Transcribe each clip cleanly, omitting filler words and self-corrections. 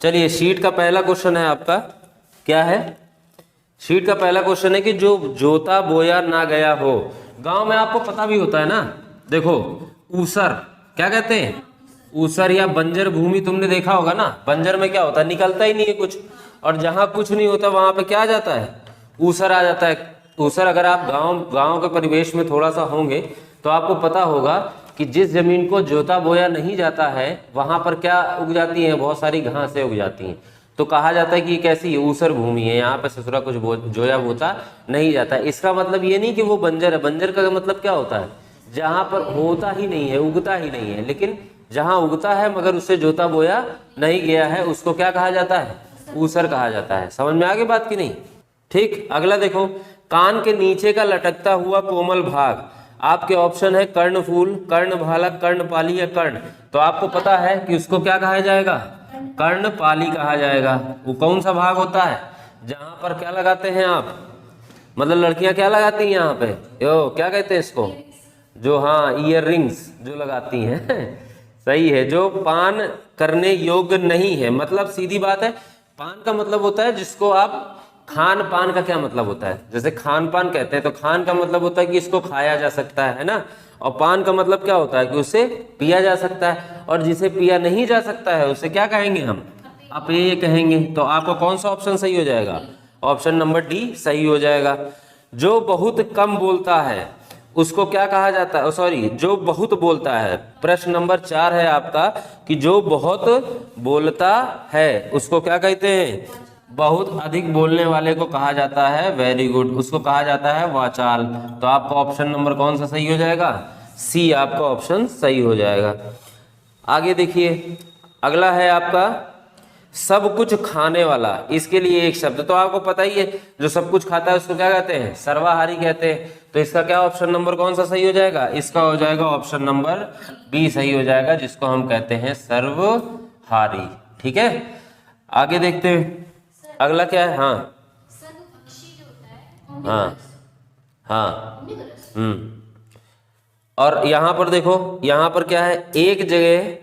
चलिए शीट का पहला क्वेश्चन है आपका, क्या है? शीट का पहला क्वेश्चन है कि जो जोता बोया ना गया हो। गांव में आपको पता भी होता है ना, देखो ऊसर क्या कहते हैं, ऊसर या बंजर भूमि तुमने देखा होगा ना। बंजर में क्या होता है, निकलता ही नहीं है कुछ, और जहां कुछ नहीं होता वहां पे क्या आ जाता है, ऊसर आ जाता है। ऊसर अगर आप गांव के परिवेश में थोड़ा सा होंगे तो आपको पता होगा कि जिस जमीन को जोता बोया नहीं जाता है वहां पर क्या उग जाती है, बहुत सारी घासें उग जाती हैं। तो कहा जाता है कि ये कैसी ऊसर भूमि है, यहाँ पे ससुरा कुछ जोया बोता नहीं जाता। इसका मतलब ये नहीं कि वो बंजर है। बंजर का मतलब क्या होता है, जहां पर होता ही नहीं है, उगता ही नहीं है। लेकिन जहां उगता है मगर उससे जोता बोया नहीं गया है, उसको क्या कहा जाता है, ऊसर कहा जाता है। समझ में आ गई बात की नहीं? ठीक, अगला देखो, कान के नीचे का लटकता हुआ कोमल भाग। आपके ऑप्शन है कर्णफूल, कर्णभाला, कर्णपाली या कर्ण। तो आपको पता है कि उसको क्या कहा जाएगा, कर्णपाली कहा जाएगा। वो कौन सा भाग होता है, जहां पर क्या लगाते हैं आप, मतलब लड़कियां क्या लगाती हैं यहाँ पे, यो क्या कहते हैं इसको, जो हाँ ईयर रिंग्स जो लगाती हैं सही है, जो पान करने योग्य नहीं है। मतलब सीधी बात है, पान का मतलब होता है जिसको आप, खान पान का क्या मतलब होता है, जैसे खान पान कहते हैं तो खान का मतलब होता है कि इसको खाया जा सकता है ना, और पान का मतलब क्या होता है कि उसे पिया जा सकता है, और जिसे पिया नहीं जा सकता है उसे क्या कहेंगे हम, अपेय कहेंगे। तो आपका कौन सा ऑप्शन सही हो जाएगा, ऑप्शन नंबर डी सही हो जाएगा। जो बहुत कम बोलता है उसको क्या कहा जाता है, सॉरी जो बहुत बोलता है, प्रश्न नंबर 4 है आपका कि जो बहुत बोलता है उसको क्या कहते हैं, बहुत अधिक बोलने वाले को कहा जाता है, वेरी गुड, उसको कहा जाता है वाचाल। तो आपका ऑप्शन नंबर कौन सा सही हो जाएगा, सी आपका ऑप्शन सही हो जाएगा। आगे देखिए, अगला है आपका सब कुछ खाने वाला। इसके लिए एक शब्द तो आपको पता ही है, जो सब कुछ खाता है उसको क्या कहते हैं, सर्वाहारी कहते हैं। तो इसका क्या ऑप्शन नंबर कौन सा सही हो जाएगा, इसका हो जाएगा ऑप्शन नंबर बी सही हो जाएगा, जिसको हम कहते हैं सर्वहारी। ठीक है, आगे देखते हैं अगला क्या है। हाँ हाँ हाँ और यहाँ पर देखो, यहाँ पर क्या है, एक जगह,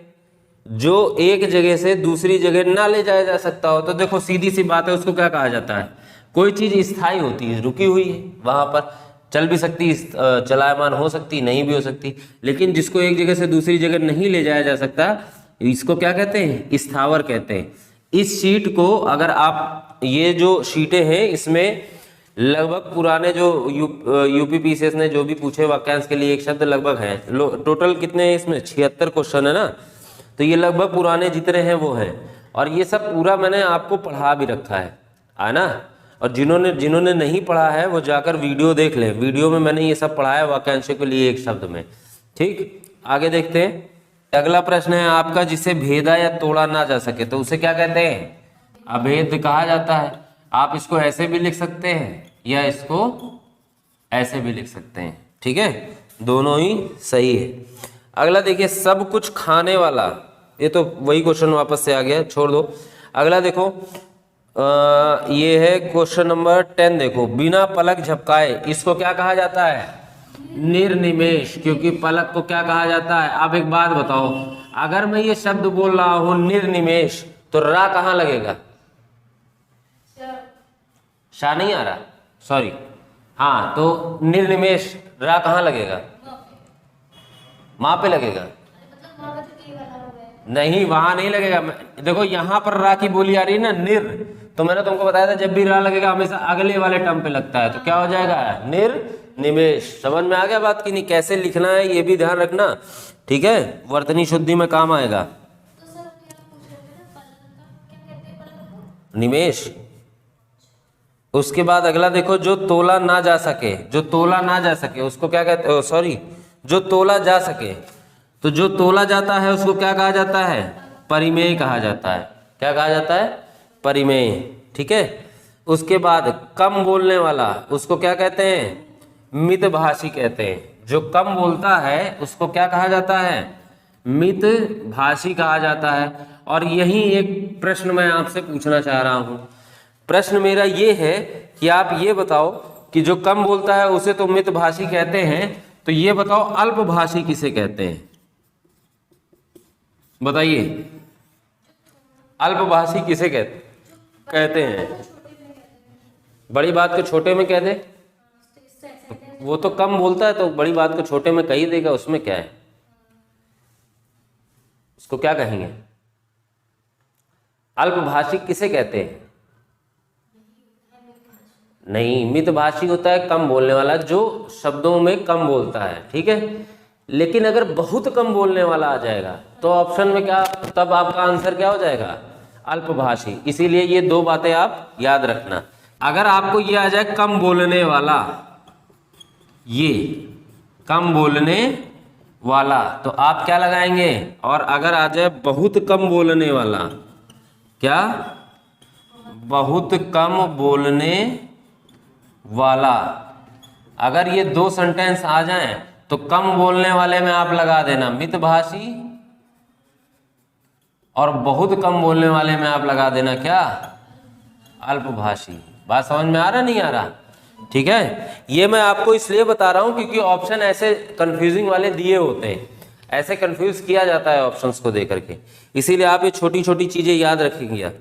जो एक जगह से दूसरी जगह ना ले जाया जा सकता हो। तो देखो सीधी सी बात है, उसको क्या कहा जाता है, कोई चीज स्थायी होती है, रुकी हुई है, वहां पर चल भी सकती, चलायमान हो सकती, नहीं भी हो सकती। लेकिन जिसको एक जगह से दूसरी जगह नहीं ले जाया जा सकता, इसको क्या कहते हैं, स्थावर कहते हैं। इस शीट को अगर आप, ये जो शीटें हैं इसमें लगभग पुराने जो यूपीपीसीएस ने जो भी पूछे वाक्यांश के लिए एक शब्द लगभग है, टोटल कितने हैं इसमें, 76 क्वेश्चन है ना। तो ये लगभग पुराने जितने हैं वो हैं, और ये सब पूरा मैंने आपको पढ़ा भी रखा है ना। और जिन्होंने नहीं पढ़ा है वो जाकर वीडियो देख लें, वीडियो में मैंने ये सब पढ़ाया वाक्यांशों के लिए एक शब्द में। ठीक, आगे देखते हैं। अगला प्रश्न है आपका, जिसे भेदा या तोड़ा ना जा सके तो उसे क्या कहते हैं, अभेद कहा जाता है। आप इसको ऐसे भी लिख सकते हैं या इसको ऐसे भी लिख सकते हैं, ठीक है, दोनों ही सही है। अगला देखिए, सब कुछ खाने वाला, ये तो वही क्वेश्चन वापस से आ गया, छोड़ दो। अगला देखो, ये है क्वेश्चन नंबर 10। देखो, बिना पलक झपकाए इसको क्या कहा जाता है, निर्निमेष। क्योंकि पलक को क्या कहा जाता है, आप एक बात बताओ, अगर मैं ये शब्द बोल रहा हूं निर्निमेष, तो रा कहां लगेगा, शा नहीं आ रहा, सॉरी, हाँ, तो निर्निमेष रा कहां लगेगा, मां पे लगेगा, नहीं वहां नहीं लगेगा। देखो यहां पर रा की बोली आ रही है ना, निर, तो मैंने तुमको बताया था जब भी रा लगेगा हमेशा अगले वाले टर्म पे लगता है, तो क्या हो जाएगा, निर्निमेष। समझ में आ गया बात की नहीं, कैसे लिखना है ये भी ध्यान रखना, ठीक है, वर्तनी शुद्धि में काम आएगा। निमेष। उसके बाद अगला देखो, जो तोला ना जा सके, जो तोला ना जा सके उसको क्या कहते, सॉरी, जो तोला जा सके, तो जो तोला जाता है उसको क्या कहा जाता है, परिमेय कहा जाता है। क्या कहा जाता है, परिमेय, ठीक है। उसके बाद कम बोलने वाला, उसको क्या कहते हैं, मितभाषी कहते हैं। जो कम बोलता है उसको क्या कहा जाता है, मितभाषी कहा जाता है। और यही एक प्रश्न मैं आपसे पूछना चाह रहा हूं। प्रश्न मेरा ये है कि आप ये बताओ कि जो कम बोलता है उसे तो मितभाषी कहते हैं, तो ये बताओ अल्पभाषी किसे कहते हैं, बताइए। अल्पभाषी किसे कहते हैं? बड़ी बात को छोटे में कह दे, वो तो कम बोलता है तो बड़ी बात को छोटे में कह ही देगा, उसमें क्या है, उसको क्या कहेंगे? अल्पभाषी किसे कहते हैं? नहीं, मितभाषी होता है कम बोलने वाला, जो शब्दों में कम बोलता है, ठीक है। लेकिन अगर बहुत कम बोलने वाला आ जाएगा तो ऑप्शन में क्या, तब आपका आंसर क्या हो जाएगा? अल्पभाषी। इसीलिए ये दो बातें आप याद रखना। अगर आपको ये आ जाए कम बोलने वाला, ये कम बोलने वाला, तो आप क्या लगाएंगे? और अगर आ जाए बहुत कम बोलने वाला, क्या? बहुत कम बोलने वाला। अगर ये दो सेंटेंस आ जाएं तो कम बोलने वाले में आप लगा देना मितभाषी, और बहुत कम बोलने वाले में आप लगा देना क्या? अल्पभाषी। बात समझ में आ रहा नहीं आ रहा? ठीक है, ये मैं आपको इसलिए बता रहा हूं क्योंकि ऑप्शन ऐसे कंफ्यूजिंग वाले दिए होते हैं, ऐसे कंफ्यूज किया जाता है ऑप्शंस को देकर के, इसीलिए आप ये छोटी छोटी चीजें याद रखेंगे।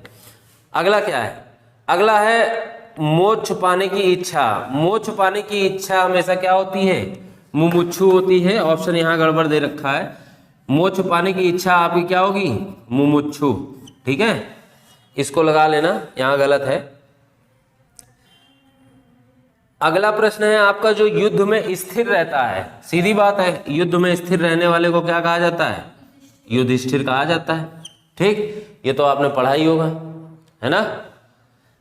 अगला क्या है? अगला है मोक्ष पाने की इच्छा। मोक्ष पाने की इच्छा हमेशा क्या होती है? मुमुक्षु होती है। ऑप्शन यहाँ गड़बड़ दे रखा है। मोक्ष पाने की इच्छा आपकी क्या होगी? मुमुक्षु। ठीक है, इसको लगा लेना, यहाँ गलत है। अगला प्रश्न है आपका, जो युद्ध में स्थिर रहता है। सीधी बात है, युद्ध में स्थिर रहने वाले को क्या कहा जाता है? युधिष्ठिर कहा जाता है। ठीक, ये तो आपने पढ़ा ही होगा, है ना।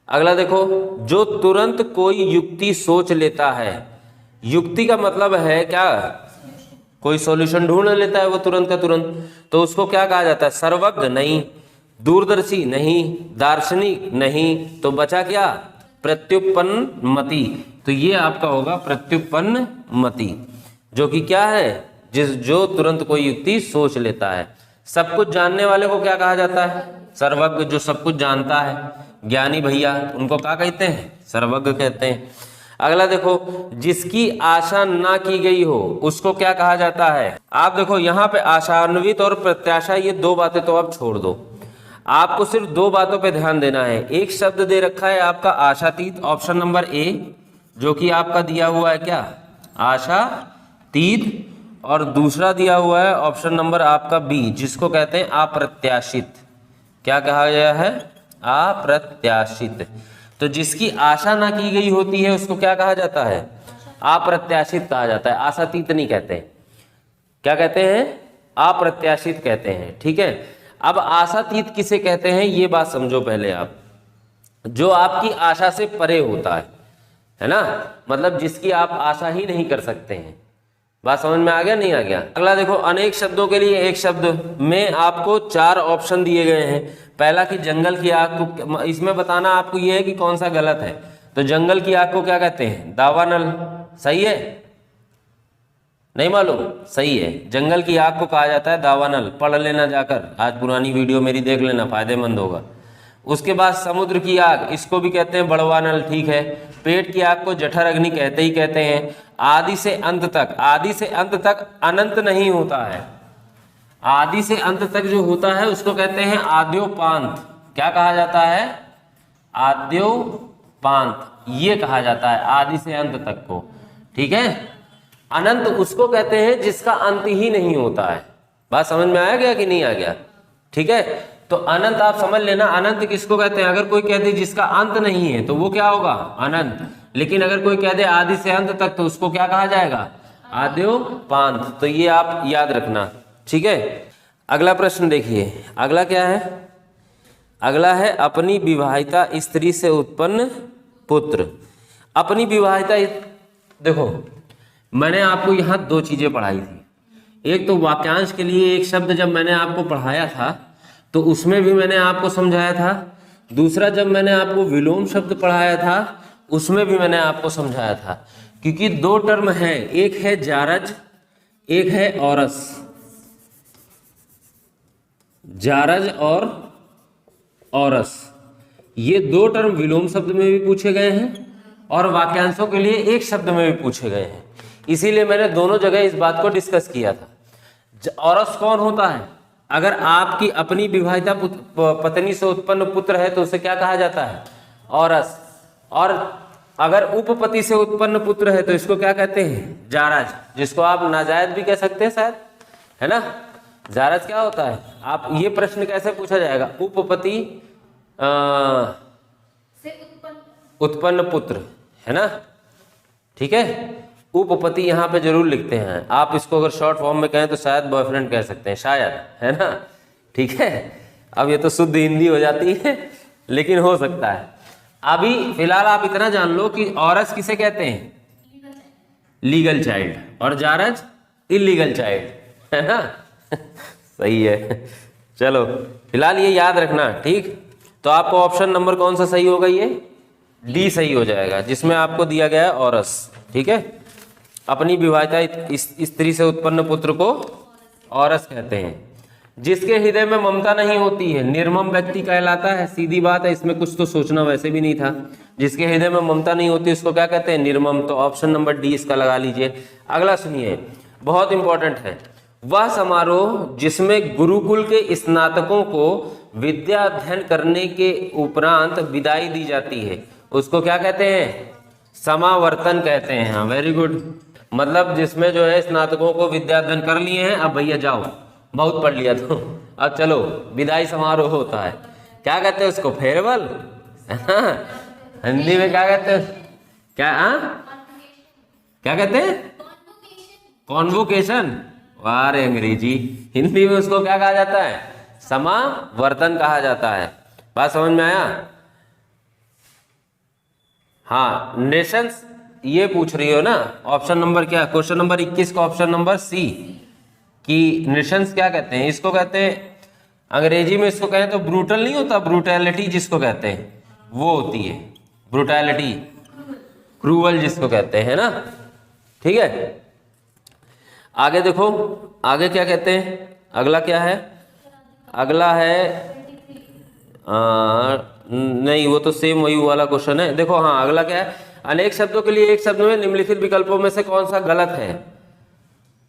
अगला देखो, जो तुरंत कोई युक्ति सोच लेता है। युक्ति का मतलब है क्या? कोई सॉल्यूशन ढूंढ लेता है वो तुरंत का तुरंत, तो उसको क्या कहा जाता है? सर्वज्ञ नहीं, दूरदर्शी नहीं, दार्शनिक नहीं, तो बचा क्या? प्रत्युत्पन्न मति। तो ये आपका होगा प्रत्युत्पन्न मति, जो कि क्या है? जो तुरंत कोई युक्ति सोच लेता है। सब कुछ जानने वाले को क्या कहा जाता है? सर्वज्ञ। जो सब कुछ जानता है, ज्ञानी भैया, उनको क्या कहते हैं? सर्वज्ञ कहते हैं। अगला देखो, जिसकी आशा ना की गई हो उसको क्या कहा जाता है? आप देखो यहाँ पे आशान्वित और प्रत्याशा, ये दो बातें तो आप छोड़ दो, आपको सिर्फ दो बातों पे ध्यान देना है। एक शब्द दे रखा है आपका आशातीत, ऑप्शन नंबर ए, जो कि आपका दिया हुआ है क्या? आशातीत, और दूसरा दिया हुआ है ऑप्शन नंबर आपका बी, जिसको कहते हैं अप्रत्याशित। क्या कहा गया है? अप्रत्याशित। तो जिसकी आशा ना की गई होती है उसको क्या कहा जाता है? अप्रत्याशित कहा जाता है। आशातीत नहीं कहते हैं, क्या कहते हैं? अप्रत्याशित कहते हैं। ठीक है, अब आशातीत किसे कहते हैं ये बात समझो पहले आप। जो आपकी आशा से परे होता है ना, मतलब जिसकी आप आशा ही नहीं कर सकते हैं। बात समझ में आ गया नहीं आ गया? अगला देखो, अनेक शब्दों के लिए एक शब्द में आपको 4 ऑप्शन दिए गए हैं। पहला कि जंगल की आग को, इसमें बताना आपको ये है कि कौन सा गलत है। तो जंगल की आग को क्या कहते हैं? दावानल। सही है? नहीं मालूम? सही है, जंगल की आग को कहा जाता है दावानल। पढ़ लेना जाकर, आज पुरानी वीडियो मेरी देख लेना, फायदेमंद होगा। उसके बाद समुद्र की आग, इसको भी कहते हैं बड़वानल। ठीक है, पेट की आग को जठर अग्नि कहते ही कहते हैं। आदि से अंत तक, आदि से अंत तक अनंत नहीं होता है, आदि से अंत तक जो होता है उसको कहते हैं आद्योपांत। क्या कहा जाता है? आद्योपांत, ये कहा जाता है आदि से अंत तक को। ठीक है, अनंत उसको कहते हैं जिसका अंत ही नहीं होता है। बात समझ में आया गया कि नहीं आ गया? ठीक है, तो अनंत आप समझ लेना, अनंत किसको कहते हैं? अगर कोई कह दे जिसका अंत नहीं है तो वो क्या होगा? अनंत। लेकिन अगर कोई कह दे आदि से अंत तक तो उसको क्या कहा जाएगा? आद्योपांत। तो ये आप याद रखना। ठीक है, अगला प्रश्न देखिए, अगला क्या है? अगला है अपनी विवाहिता स्त्री से उत्पन्न पुत्र। अपनी विवाहिता, देखो मैंने आपको यहाँ 2 चीजें पढ़ाई थी। एक तो वाक्यांश के लिए एक शब्द जब मैंने आपको पढ़ाया था तो उसमें भी मैंने आपको समझाया था। दूसरा जब मैंने आपको विलोम शब्द पढ़ाया था उसमें भी मैंने आपको समझाया था। क्योंकि 2 टर्म है, एक है जारज, एक है औरस। जारज और औरस, ये 2 टर्म विलोम शब्द में भी पूछे गए हैं और वाक्यांशों के लिए एक शब्द में भी पूछे गए हैं। इसीलिए मैंने दोनों जगह इस बात को डिस्कस किया था। औरस कौन होता है? अगर आपकी अपनी विवाहिता पत्नी से उत्पन्न पुत्र है तो उसे क्या कहा जाता है? औरस। और अगर उपपति से उत्पन्न पुत्र है तो इसको क्या कहते हैं? जारज, जिसको आप नाजायज भी कह सकते हैं शायद, है ना। जारज क्या होता है? आप ये प्रश्न कैसे पूछा जाएगा? उपपति से उत्पन्न पुत्र, है ना, ठीक है। उपपति यहाँ पे जरूर लिखते हैं आप। इसको अगर शॉर्ट फॉर्म में कहें तो शायद बॉयफ्रेंड कह सकते हैं, शायद, है ना, ठीक है। अब ये तो शुद्ध हिंदी हो जाती है, लेकिन हो सकता है। अभी फिलहाल आप इतना जान लो कि औरस किसे कहते हैं? लीगल चाइल्ड, और जारज इलीगल चाइल्ड, है ना। सही है। चलो फिलहाल ये याद रखना, ठीक। तो आपको ऑप्शन नंबर कौन सा सही होगा? ये डी सही हो जाएगा, जिसमें आपको दिया गया है औरस, ठीक है। अपनी विवाहिता स्त्री से उत्पन्न पुत्र को औरस कहते हैं। जिसके हृदय में ममता नहीं होती है निर्मम व्यक्ति कहलाता है। सीधी बात है, इसमें कुछ तो सोचना वैसे भी नहीं था। जिसके हृदय में ममता नहीं होती उसको क्या कहते हैं? निर्मम। तो ऑप्शन नंबर डी इसका लगा लीजिए। अगला सुनिए, बहुत इंपॉर्टेंट है। वह समारोह जिसमें गुरुकुल के स्नातकों को विद्या अध्ययन करने के उपरांत विदाई दी जाती है उसको क्या कहते हैं? समावर्तन कहते हैं। हाँ, वेरी गुड। मतलब जिसमें जो है स्नातकों को विद्या अध्ययन कर लिए हैं, अब भैया जाओ, बहुत पढ़ लिया तो अब चलो विदाई समारोह होता है। क्या कहते हैं उसको? फेयरवेल। हिंदी में क्या कहते हैं? क्या? क्या कहते हैं? कॉन्वोकेशन। वारे अंग्रेजी, हिंदी में उसको क्या कहा जाता है? समावर्तन कहा जाता है। बात समझ में आया? हाँ, नेशंस ये पूछ रही हो ना। ऑप्शन नंबर क्या? क्वेश्चन नंबर 21 का ऑप्शन नंबर सी, कि नेशंस क्या कहते हैं? इसको कहते हैं अंग्रेजी में, इसको कहें तो ब्रूटल नहीं होता, ब्रूटैलिटी जिसको कहते हैं वो होती है ब्रूटैलिटी, क्रूअल जिसको कहते हैं ना, ठीक है। आगे देखो, आगे क्या कहते हैं? अगला क्या है? अगला है नहीं, वो तो सेम वही वाला क्वेश्चन है। देखो, हाँ, अगला क्या है? अनेक शब्दों के लिए एक शब्द में निम्नलिखित विकल्पों में से कौन सा गलत है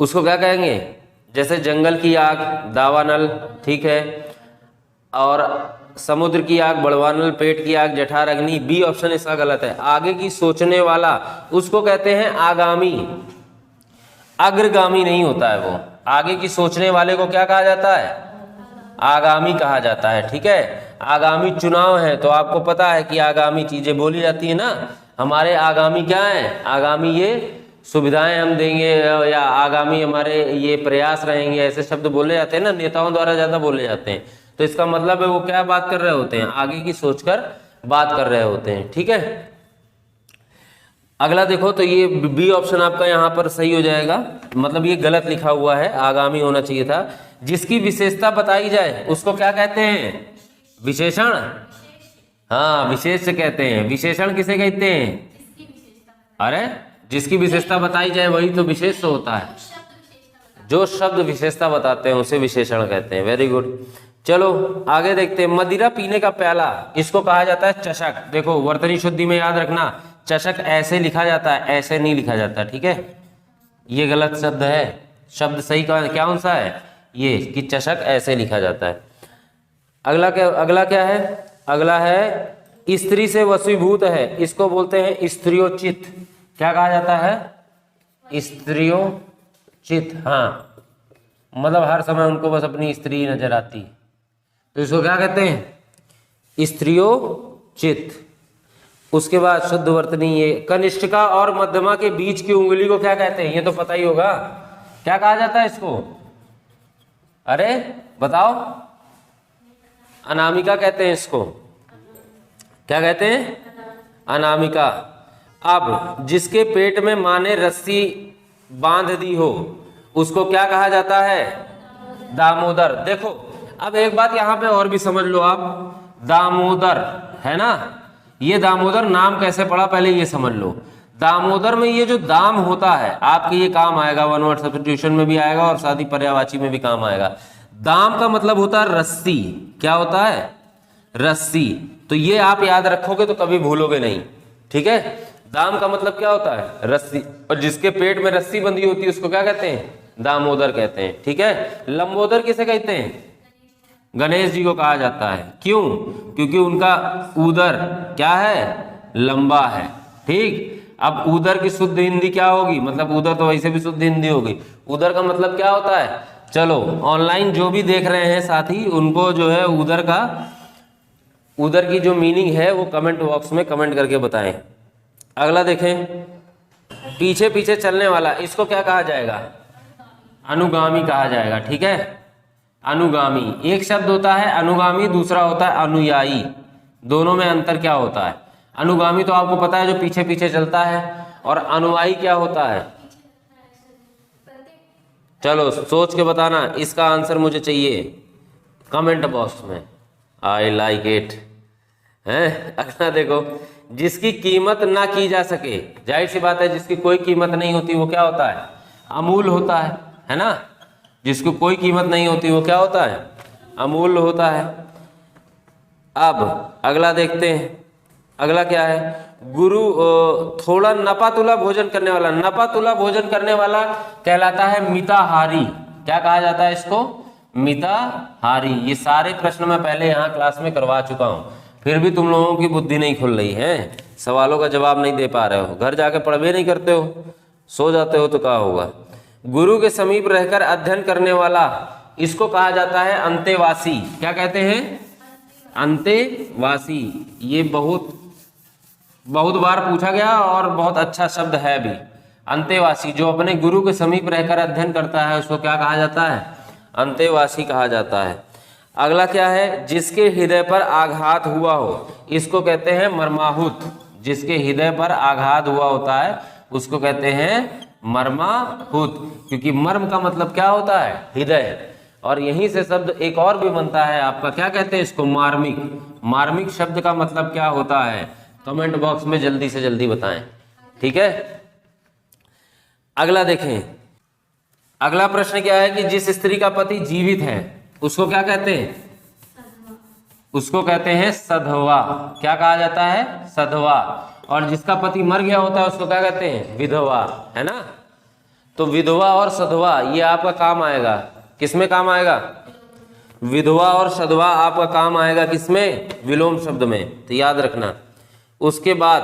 उसको क्या कहेंगे? जैसे जंगल की आग दावानल, ठीक है, और समुद्र की आग बड़वानल, पेट की आग जठार अग्नि। बी ऑप्शन इसका गलत है। आगे की सोचने वाला उसको कहते हैं आगामी, अग्रगामी नहीं होता है वो। आगे की सोचने वाले को क्या कहा जाता है? आगामी कहा जाता है, ठीक है। आगामी चुनाव है तो आपको पता है कि आगामी चीजें बोली जाती है ना। हमारे आगामी क्या है? आगामी ये सुविधाएं हम देंगे, या आगामी हमारे ये प्रयास रहेंगे, ऐसे शब्द बोले जाते हैं ना, नेताओं द्वारा ज्यादा बोले जाते हैं। तो इसका मतलब है वो क्या बात कर रहे होते हैं? आगे की सोचकर बात कर रहे होते हैं, ठीक है। अगला देखो, तो ये बी ऑप्शन आपका यहाँ पर सही हो जाएगा, मतलब ये गलत लिखा हुआ है, आगामी होना चाहिए था। जिसकी विशेषता बताई जाए उसको क्या कहते हैं? विशेषण। हाँ, विशेष कहते हैं। विशेषण किसे कहते हैं? अरे जिसकी विशेषता बताई जाए वही तो विशेष होता है। जो शब्द विशेषता बताते हैं उसे विशेषण कहते हैं। Very good. चलो आगे देखते हैं। मदिरा पीने का प्याला, इसको कहा जाता है चषक। देखो, वर्तनी शुद्धि में याद रखना, चषक ऐसे लिखा जाता है, ऐसे नहीं लिखा जाता, ठीक है। ये गलत शब्द है। शब्द सही क्या कौन सा है? ये कि चषक ऐसे लिखा जाता है। अगला क्या है? अगला है स्त्री से वशीभूत है, इसको बोलते हैं स्त्रियोचित। क्या कहा जाता है? स्त्रियोचित। हाँ, मतलब हर समय उनको बस अपनी स्त्री नजर आती है, तो इसको क्या कहते हैं? स्त्रियोचित। उसके बाद शुद्ध वर्तनी, ये कनिष्ठिका और मध्यमा के बीच की उंगली को क्या कहते हैं? ये तो पता ही होगा। क्या कहा जाता है इसको? अरे बताओ। अनामिका कहते हैं इसको। क्या कहते हैं? अनामिका। अब जिसके पेट में माँ ने रस्सी बांध दी हो उसको क्या कहा जाता है? दामोदर। देखो, अब एक बात यहाँ पे और भी समझ लो आप, दामोदर है ना, ये दामोदर नाम कैसे पड़ा पहले ये समझ लो। दामोदर में ये जो दाम होता है आपके ये काम आएगा, वन वर्ड सब्स्टिट्यूशन में भी आएगा और साथ ही पर्यायवाची में भी काम आएगा। दाम का मतलब होता है रस्सी। क्या होता है? रस्सी। तो ये आप याद रखोगे तो कभी भूलोगे नहीं, ठीक है। दाम का मतलब क्या होता है? रस्सी। और जिसके पेट में रस्सी बंधी होती है उसको क्या कहते हैं? दामोदर कहते हैं, ठीक है। लंबोदर किसे कहते हैं? गणेश जी को कहा जाता है। क्यों? क्योंकि उनका उदर क्या है? लंबा है। ठीक, अब उदर की शुद्ध हिंदी क्या होगी? मतलब उदर तो वैसे भी शुद्ध हिंदी होगी, उदर का मतलब क्या होता है? चलो ऑनलाइन जो भी देख रहे हैं साथी, उनको जो है उदर की जो मीनिंग है वो कमेंट बॉक्स में कमेंट करके बताएं। अगला देखें, पीछे पीछे चलने वाला, इसको क्या कहा जाएगा? अनुगामी कहा जाएगा। ठीक है, अनुगामी। एक शब्द होता है अनुगामी, दूसरा होता है अनुयायी। दोनों में अंतर क्या होता है? अनुगामी तो आपको पता है जो पीछे पीछे चलता है, और अनुयायी क्या होता है? चलो सोच के बताना, इसका आंसर मुझे चाहिए कमेंट बॉक्स में। आई लाइक इट है। अगला देखो, जिसकी कीमत ना की जा सके, जाहिर सी बात है जिसकी कोई कीमत नहीं होती वो क्या होता है? अमूल्य होता है ना। जिसको कोई कीमत नहीं होती वो क्या होता है? अमूल्य होता है। अब अगला देखते हैं, अगला क्या है? गुरु थोड़ा नपातुला भोजन करने वाला, नपातुला भोजन करने वाला कहलाता है मिताहारी। क्या कहा जाता है इसको? मिताहारी। ये सारे प्रश्न मैं पहले यहाँ क्लास में करवा चुका हूँ, फिर भी तुम लोगों की बुद्धि नहीं खुल रही है, सवालों का जवाब नहीं दे पा रहे हो, घर जाके पढ़वे नहीं करते हो, सो जाते हो तो क्या होगा? गुरु के समीप रहकर अध्ययन करने वाला, इसको कहा जाता है अंतेवासी। क्या कहते हैं? अंतेवासी। ये बहुत बार पूछा गया और बहुत अच्छा शब्द है भी। अंतेवासी, जो अपने गुरु के समीप रहकर अध्ययन करता है उसको क्या कहा जाता है? अंतेवासी कहा जाता है। अगला क्या है? जिसके हृदय पर आघात हुआ हो, इसको कहते हैं मर्माहुत। जिसके हृदय पर आघात हुआ होता है उसको कहते हैं मर्माहुत, क्योंकि मर्म का मतलब क्या होता है? हृदय। और यहीं से शब्द एक और भी बनता है आपका, क्या कहते हैं इसको? मार्मिक। मार्मिक शब्द का मतलब क्या होता है? कमेंट बॉक्स में जल्दी से जल्दी बताएं। ठीक है, अगला देखें। अगला प्रश्न क्या है कि जिस स्त्री का पति जीवित है उसको क्या कहते हैं? उसको कहते हैं सधवा। क्या कहा जाता है? सधवा। और जिसका पति मर गया होता है उसको क्या कहते हैं? विधवा, है ना। तो विधवा और सधवा ये आपका काम आएगा, किसमें काम आएगा? विधवा और सधवा आपका काम आएगा किसमें? विलोम शब्द में, तो याद रखना। उसके बाद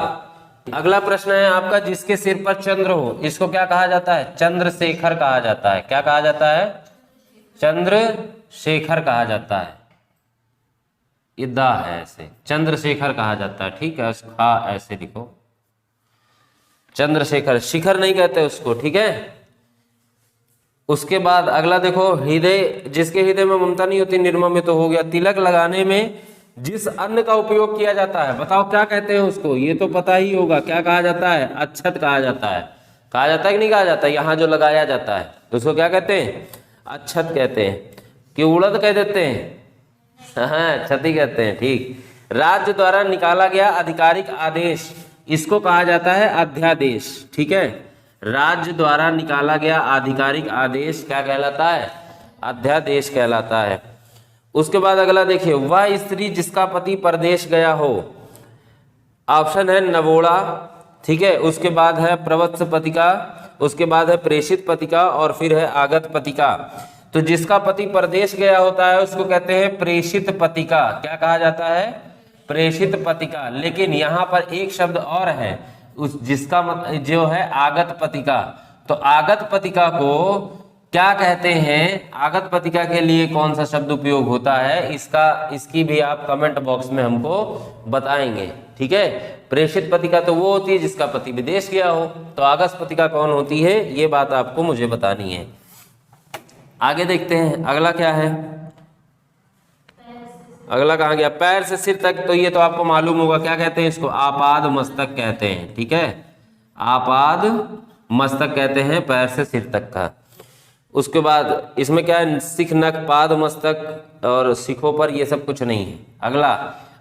अगला प्रश्न है आपका, जिसके सिर पर चंद्र हो, इसको क्या कहा जाता है? चंद्रशेखर कहा जाता है। क्या कहा जाता है? चंद्रशेखर कहा जाता है। ये दा है, ऐसे चंद्रशेखर कहा जाता है। ठीक है, ऐसे लिखो चंद्रशेखर, शिखर नहीं कहते उसको। ठीक है, उसके बाद अगला देखो, हृदय, जिसके हृदय में ममता नहीं होती निर्मम तो हो गया। तिलक लगाने में जिस अन्न का उपयोग किया जाता है, बताओ क्या कहते हैं उसको? ये तो पता ही होगा, क्या कहा जाता है? अच्छत कहा जाता है। कहा जाता है कि नहीं कहा जाता? यहाँ जो लगाया जाता है तो उसको क्या कहते हैं? अच्छत कहते हैं। कि उड़द कह देते हैं? हाँ, क्षति कहते हैं। ठीक। राज्य द्वारा निकाला गया आधिकारिक आदेश, इसको कहा जाता है अध्यादेश। ठीक है, राज्य द्वारा निकाला गया आधिकारिक आदेश क्या कहलाता है? अध्यादेश कहलाता है। उसके बाद अगला देखिए, वह स्त्री जिसका पति परदेश गया हो, ऑप्शन है नवोड़ा। ठीक है, उसके बाद है प्रवत्स पतिका, उसके बाद है प्रेषित पतिका, और फिर है आगत पतिका। तो जिसका पति परदेश गया होता है उसको कहते हैं प्रेषित पतिका। क्या कहा जाता है? प्रेषित पतिका। लेकिन यहाँ पर एक शब्द और है, उस जिसका जो है आगत पतिका। तो आगत पतिका को क्या कहते हैं? आगत पतिका के लिए कौन सा शब्द उपयोग होता है इसकी भी आप कमेंट बॉक्स में हमको बताएंगे। ठीक है, प्रेषित पतिका तो वो होती है जिसका पति विदेश गया हो, तो आगत पतिका कौन होती है ये बात आपको मुझे बतानी है। आगे देखते हैं, अगला क्या है? अगला कहाँ गया? पैर से सिर तक, तो ये तो आपको मालूम होगा, क्या कहते हैं इसको? आपाद मस्तक कहते हैं। ठीक है, आपाद मस्तक कहते हैं पैर से सिर तक का। उसके बाद इसमें क्या है? सिख, नख, पाद, मस्तक, और सिखों पर ये सब कुछ नहीं है। अगला,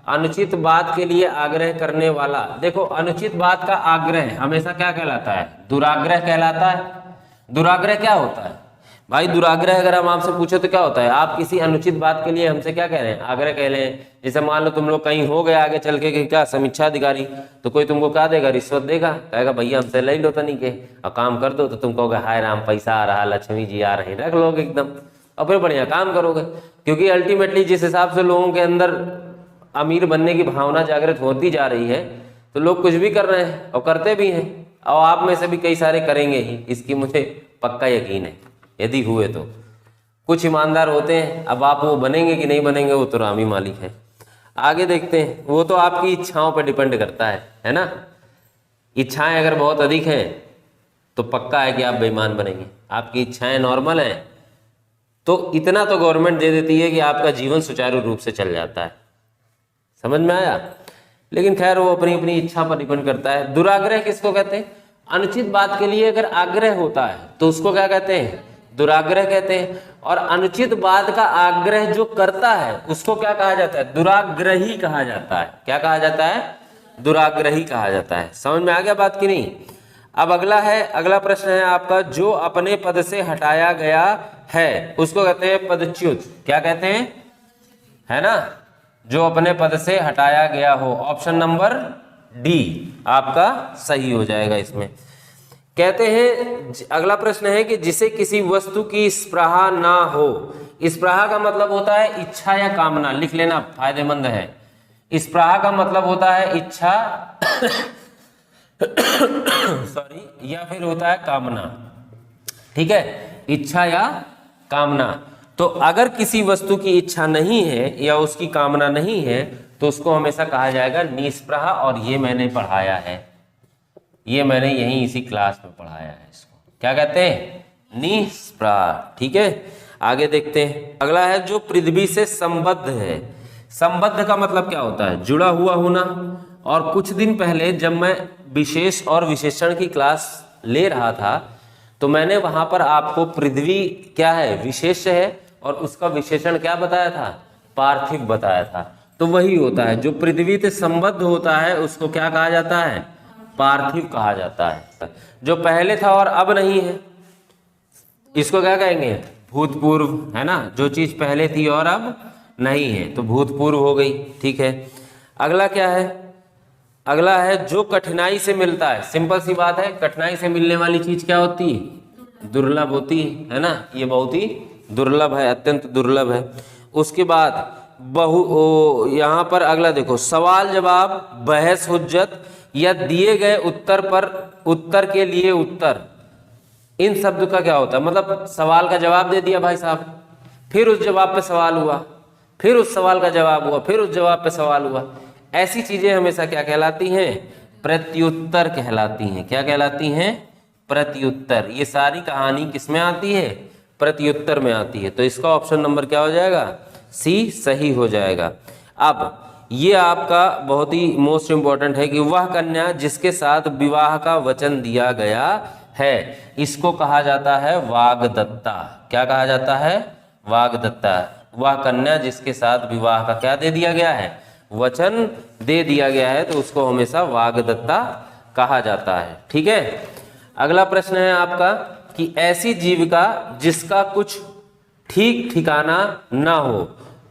अनुचित बात के लिए आग्रह करने वाला। देखो, अनुचित बात का आग्रह हमेशा क्या कहलाता है? दुराग्रह कहलाता है। दुराग्रह क्या होता है भाई? दुराग्रह अगर हम आपसे पूछे तो क्या होता है? आप किसी अनुचित बात के लिए हमसे क्या कह रहे हैं? आग्रह कह रहे हैं। जैसे मान लो तुम लोग कहीं हो गए आगे चल के क्या समीक्षा अधिकारी, तो कोई तुमको क्या देगा? रिश्वत देगा, कहेगा भैया हमसे ले लो तनी के और काम कर दो, तो तुम कहोगे हाय राम पैसा आ रहा, लक्ष्मी जी आ रही, रख लोगे एकदम। और फिर बढ़िया काम करोगे। क्योंकि अल्टीमेटली जिस हिसाब से लोगों के अंदर अमीर बनने की भावना जागृत होती जा रही है, तो लोग कुछ भी कर रहे हैं और करते भी हैं, और आप में से भी कई सारे करेंगे ही, इसकी मुझे पक्का यकीन है। यदि हुए तो कुछ ईमानदार होते हैं, अब आप वो बनेंगे कि नहीं बनेंगे वो तो राम ही मालिक है। आगे देखते हैं, वो तो आपकी इच्छाओं पर डिपेंड करता है ना। इच्छाएं अगर बहुत अधिक हैं तो पक्का है कि आप बेईमान बनेंगे। आपकी इच्छाएं नॉर्मल हैं तो इतना तो गवर्नमेंट दे देती है कि आपका जीवन सुचारू रूप से चल जाता है। समझ में आया? लेकिन खैर वो अपनी अपनी इच्छा पर डिपेंड करता है। दुराग्रह किसको कहते हैं? अनुचित बात के लिए अगर आग्रह होता है तो उसको क्या कहते हैं? दुराग्रह कहते हैं। और अनुचित बात का आग्रह जो करता है उसको क्या कहा जाता है? दुराग्रही कहा जाता है। क्या कहा जाता है? दुराग्रही कहा जाता है। समझ में आ गया बात की नहीं? अब अगला प्रश्न है आपका, जो अपने पद से हटाया गया है उसको कहते हैं पदच्युत। क्या कहते हैं? है ना, जो अपने पद से हटाया गया हो। ऑप्शन नंबर डी आपका सही हो जाएगा इसमें। कहते हैं अगला प्रश्न है कि जिसे किसी वस्तु की स्पृहा ना हो। स्पृहा का मतलब होता है इच्छा या कामना, लिख लेना फायदेमंद है। स्पृहा का मतलब होता है इच्छा सॉरी, या फिर होता है कामना। ठीक है, इच्छा या कामना। तो अगर किसी वस्तु की इच्छा नहीं है या उसकी कामना नहीं है तो उसको हमेशा कहा जाएगा निस्पृहा। और ये मैंने पढ़ाया है, ये मैंने यहीं इसी क्लास में पढ़ाया है। इसको क्या कहते हैं? निस्पृहा। ठीक है, आगे देखते हैं। अगला है जो पृथ्वी से संबद्ध है। संबद्ध का मतलब क्या होता है? जुड़ा हुआ होना। और कुछ दिन पहले जब मैं विशेष और विशेषण की क्लास ले रहा था तो मैंने वहां पर आपको पृथ्वी क्या है? विशेष है, और उसका विशेषण क्या बताया था? पार्थिव बताया था। तो वही होता है, जो पृथ्वी से संबद्ध होता है उसको क्या कहा जाता है? पार्थिव कहा जाता है। जो पहले था और अब नहीं है इसको क्या कहेंगे? भूतपूर्व। है ना, जो चीज पहले थी और अब नहीं है तो भूतपूर्व हो गई। ठीक है, अगला क्या है? अगला है जो कठिनाई से मिलता है। सिंपल सी बात है, कठिनाई से मिलने वाली चीज क्या होती है? दुर्लभ होती है ना। ये बहुत ही दुर्लभ है, अत्यंत दुर्लभ है। उसके बाद यहाँ पर अगला देखो, सवाल जवाब, बहस हुज्जत या दिए गए उत्तर पर उत्तर के लिए उत्तर, इन शब्द का क्या होता है? मतलब सवाल का जवाब दे दिया भाई साहब, फिर उस जवाब पे सवाल हुआ, फिर उस सवाल का जवाब हुआ, फिर उस जवाब पे सवाल हुआ। ऐसी चीजें हमेशा क्या कहलाती हैं? प्रत्युत्तर कहलाती हैं। क्या कहलाती हैं? प्रत्युत्तर। ये सारी कहानी किसमें आती है? प्रत्युत्तर में आती है। तो इसका ऑप्शन नंबर क्या हो जाएगा? सी सही हो जाएगा। अब ये आपका बहुत ही मोस्ट इंपॉर्टेंट है कि वह कन्या जिसके साथ विवाह का वचन दिया गया है इसको कहा जाता है वाग्दत्ता। क्या कहा जाता है? वाग्दत्ता। वह कन्या जिसके साथ विवाह का क्या दे दिया गया है? वचन दे दिया गया है, तो उसको हमेशा वाग्दत्ता कहा जाता है। ठीक है, अगला प्रश्न है आपका कि ऐसी जीविका जिसका कुछ ठीक ठिकाना ना हो,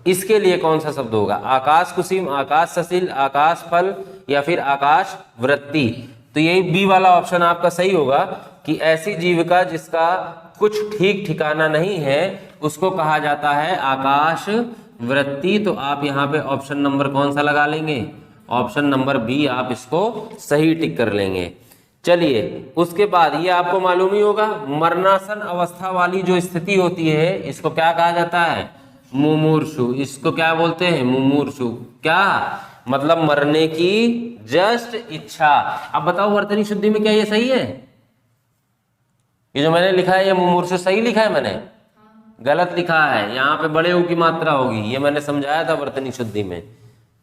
इसके लिए कौन सा शब्द होगा? आकाश कुसुम, आकाश ससिल, आकाश फल या फिर आकाश वृत्ति। तो यही बी वाला ऑप्शन आपका सही होगा कि ऐसी जीविका जिसका कुछ ठीक ठिकाना नहीं है उसको कहा जाता है आकाश वृत्ति। तो आप यहाँ पे ऑप्शन नंबर कौन सा लगा लेंगे? ऑप्शन नंबर बी आप इसको सही टिक कर लेंगे। चलिए, उसके बाद ये आपको मालूम ही होगा, मरणासन अवस्था वाली जो स्थिति होती है इसको क्या कहा जाता है? मुमूर्षु। इसको क्या बोलते हैं? मुमूर्षु। क्या मतलब? मरने की जस्ट इच्छा। अब बताओ वर्तनी शुद्धि में क्या ये सही है? ये जो मैंने लिखा है ये मुमूर्षु सही लिखा है? मैंने गलत लिखा है, यहाँ पे बड़े ऊ की मात्रा होगी। ये मैंने समझाया था वर्तनी शुद्धि में।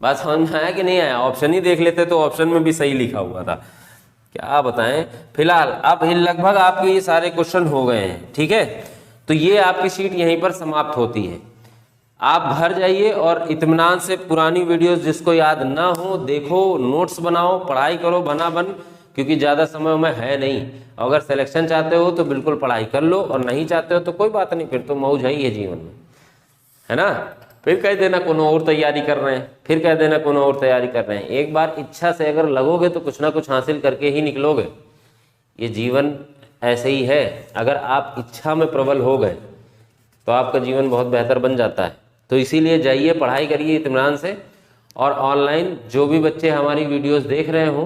बात समझ में आया कि नहीं आया? ऑप्शन ही देख लेते तो ऑप्शन में भी सही लिखा हुआ था। क्या बताएं। फिलहाल अब लगभग आपके ये सारे क्वेश्चन हो गए हैं। ठीक है, तो ये आपकी शीट यहीं पर समाप्त होती है। आप घर जाइए और इत्मीनान से पुरानी वीडियोस जिसको याद ना हो देखो, नोट्स बनाओ, पढ़ाई करो बना बन, क्योंकि ज़्यादा समय में है नहीं। अगर सिलेक्शन चाहते हो तो बिल्कुल पढ़ाई कर लो, और नहीं चाहते हो तो कोई बात नहीं, फिर तो मौज है ही है जीवन में, है ना। फिर कह देना कोनो और तैयारी कर रहे हैं, फिर कह देना कोनो और तैयारी कर रहे हैं। एक बार इच्छा से अगर लगोगे तो कुछ ना कुछ हासिल करके ही निकलोगे। ये जीवन ऐसे ही है, अगर आप इच्छा में प्रबल हो गए तो आपका जीवन बहुत बेहतर बन जाता है। तो इसीलिए जाइए, पढ़ाई करिए इत्मीनान से। और ऑनलाइन जो भी बच्चे हमारी वीडियोस देख रहे हों,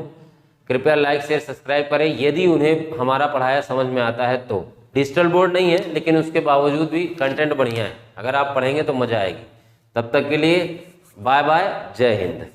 कृपया लाइक शेयर सब्सक्राइब करें यदि उन्हें हमारा पढ़ाया समझ में आता है तो। डिजिटल बोर्ड नहीं है लेकिन उसके बावजूद भी कंटेंट बढ़िया है, अगर आप पढ़ेंगे तो मज़ा आएगी। तब तक के लिए बाय बाय, जय हिंद।